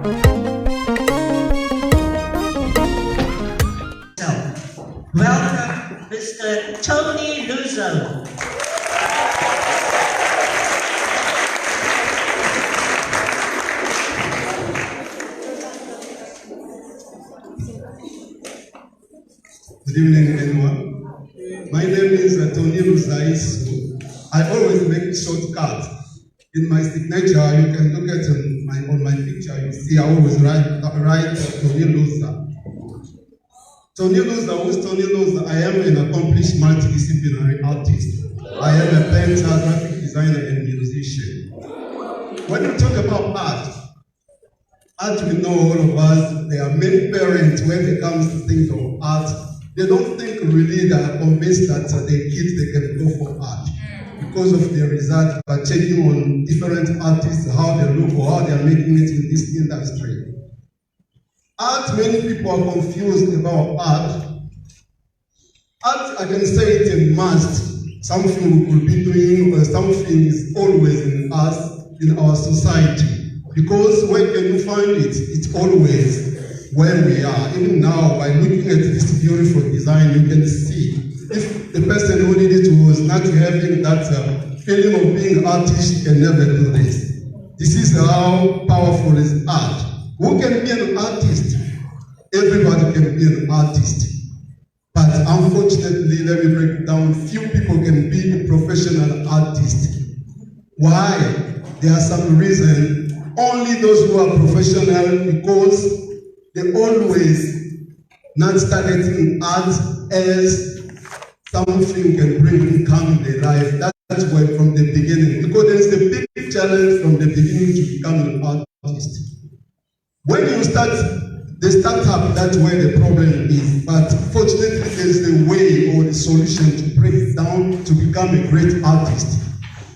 Welcome, Mr. Tony Luza. Good evening, everyone. My name is Tony Luza. I always make shortcuts. In my signature, you can look at on my picture. You see, I always write Tony Luza. Tony Luza, who's Tony Luza? I am an accomplished multidisciplinary artist. I am a painter, graphic designer, and musician. When we talk about art, we know all of us, there are many parents when it comes to things of art, they don't think really they are convinced that their kids they can go for art because of their result, by checking on different artists, how they look or how they are making it in this industry. Art, many people are confused about art. Art, I can say it in must, something we could be doing or something is always in us, in our society. Because where can you find it? It's always where we are. Even now, by looking at this beautiful design, you can see if the person who did it was not having that feeling of being an artist, can never do this. This is how powerful is art. Who can be an artist? Everybody can be an artist. But unfortunately, let me break it down, few people can be a professional artist. Why? There are some reasons. Only those who are professional, because they always not targeting art as something can bring income in their life. That's why from the beginning, because there is a big challenge from the beginning to become an artist. When you start the startup, that's where the problem is. But fortunately, there is a way or a solution to break it down to become a great artist.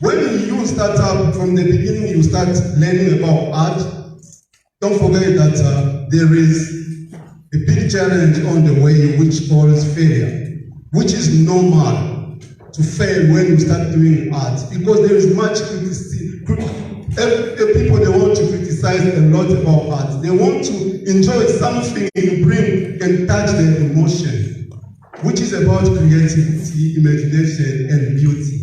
When you start up from the beginning, you start learning about art. Don't forget that there is a big challenge on the way, which calls failure, which is normal to fail when you start doing art, because there is much criticism. People, they want to criticize a lot about art. They want to enjoy something you bring and touch their emotion, which is about creativity, imagination, and beauty.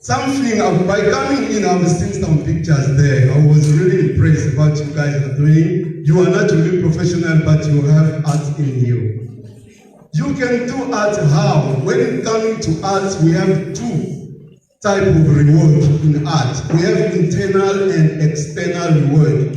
Something, by coming in, I've seen some pictures there. I was really impressed about you guys are doing. You are not really professional, but you have art in you. You can do art how? When it comes to art, we have two types of reward in art. We have internal and external reward.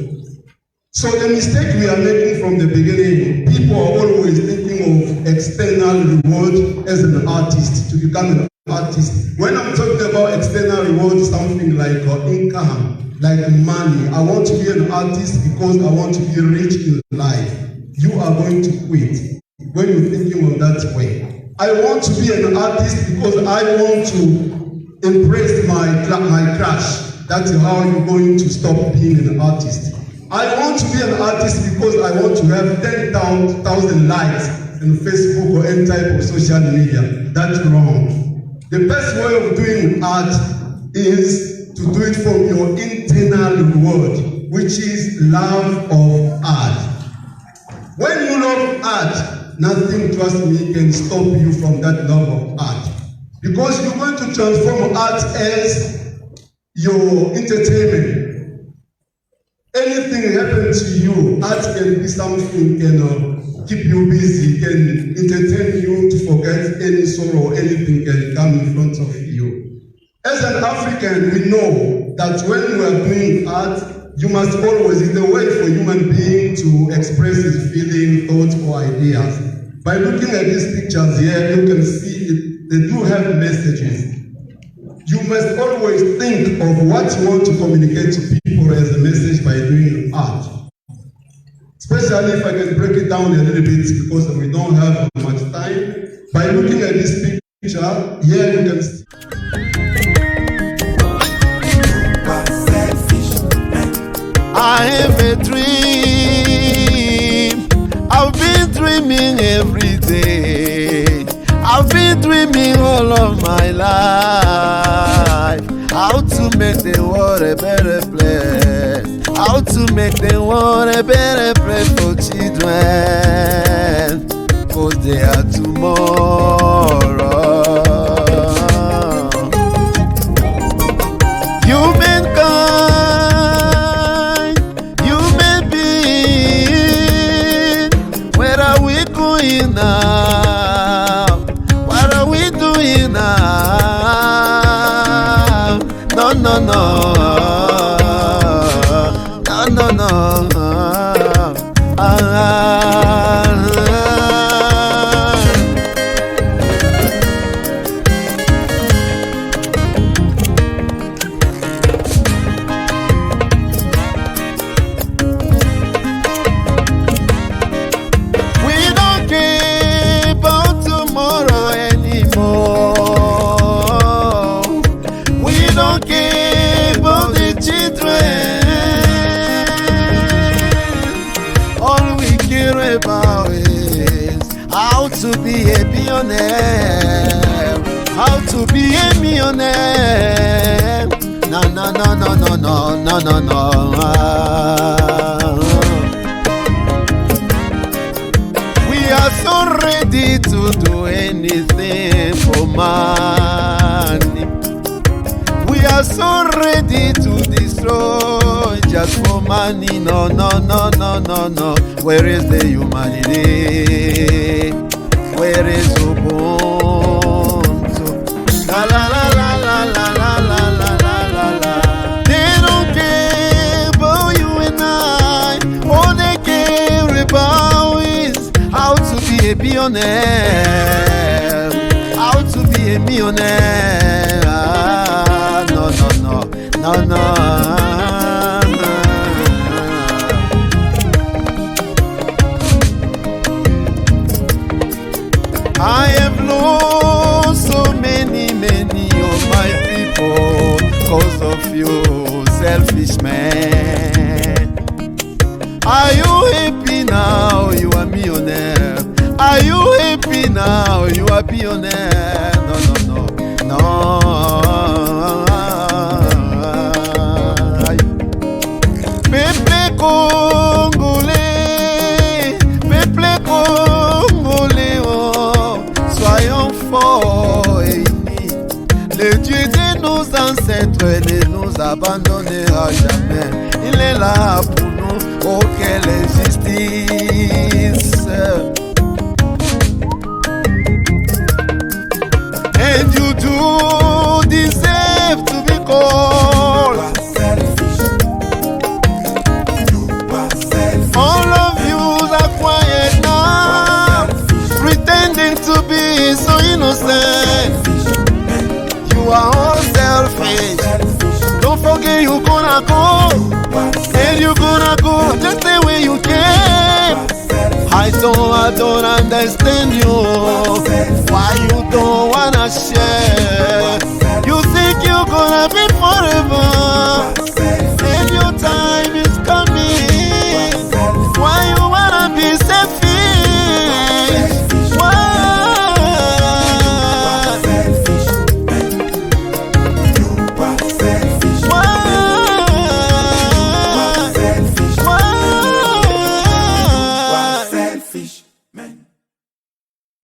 So the mistake we are making from the beginning, people are always thinking of external reward as an artist, to become an artist. When I'm talking about external reward, something like income, like money. I want to be an artist because I want to be rich in life. You are going to quit when you're thinking of that way. I want to be an artist because I want to impress my crush. That's how you're going to stop being an artist. I want to be an artist because I want to have 10,000 likes on Facebook or any type of social media. That's wrong. The best way of doing art is to do it from your internal reward, which is love of art. When you love art, nothing, trust me, can stop you from that love of art. Because you're going to transform art as your entertainment. Anything happens to you, art can be something can keep you busy, can entertain you to forget any sorrow, anything can come in front of you. As an African, we know that when we are doing art, you must always, it's a way for human being to express his feeling, thoughts, or ideas. By looking at these pictures here, you can see they do have messages. You must always think of what you want to communicate to people as a message by doing art. Especially if I can break it down a little bit because we don't have much time. By looking at this picture, here you can see. I have a dream. I've been dreaming every day. I've been dreaming all of my life. How to make the world a better place. how to make the world a better place for children, 'cause they are tomorrow. Humankind, human being, where are we going now? What are we doing now? No, no, no. No, no. We don't care about tomorrow anymore. We don't care about the children. All we care about is how to be a billionaire, how to be a millionaire. No, no, no, no, no, no, no, no, no. We are so ready to do anything for money. We are so ready to destroy just for money. No, no, no, no, no, no. Where is the humanity? Where is Ubuntu? La la la la la la la la la la la la. They don't care about you and I. All they care about is how to be a billionaire, how to be a millionaire. No, no, no, no, no. I have lost so many of my people because of you, selfish man. Are you happy now? You are millionaire. Are you happy now? You are billionaire. No, no, no, no. Peuple congolais, peuple congolais, oh, soyons forts et unis. Le Dieu de nos ancêtres ne nous abandonnera jamais. Il est là pour nous, oh quelle injustice. And you do deserve to be called. All of you are quiet now, pretending to be so innocent. You are all selfish. Don't forget you're gonna go, and you're gonna go just the way you came. I don't understand you. Why you don't wanna share?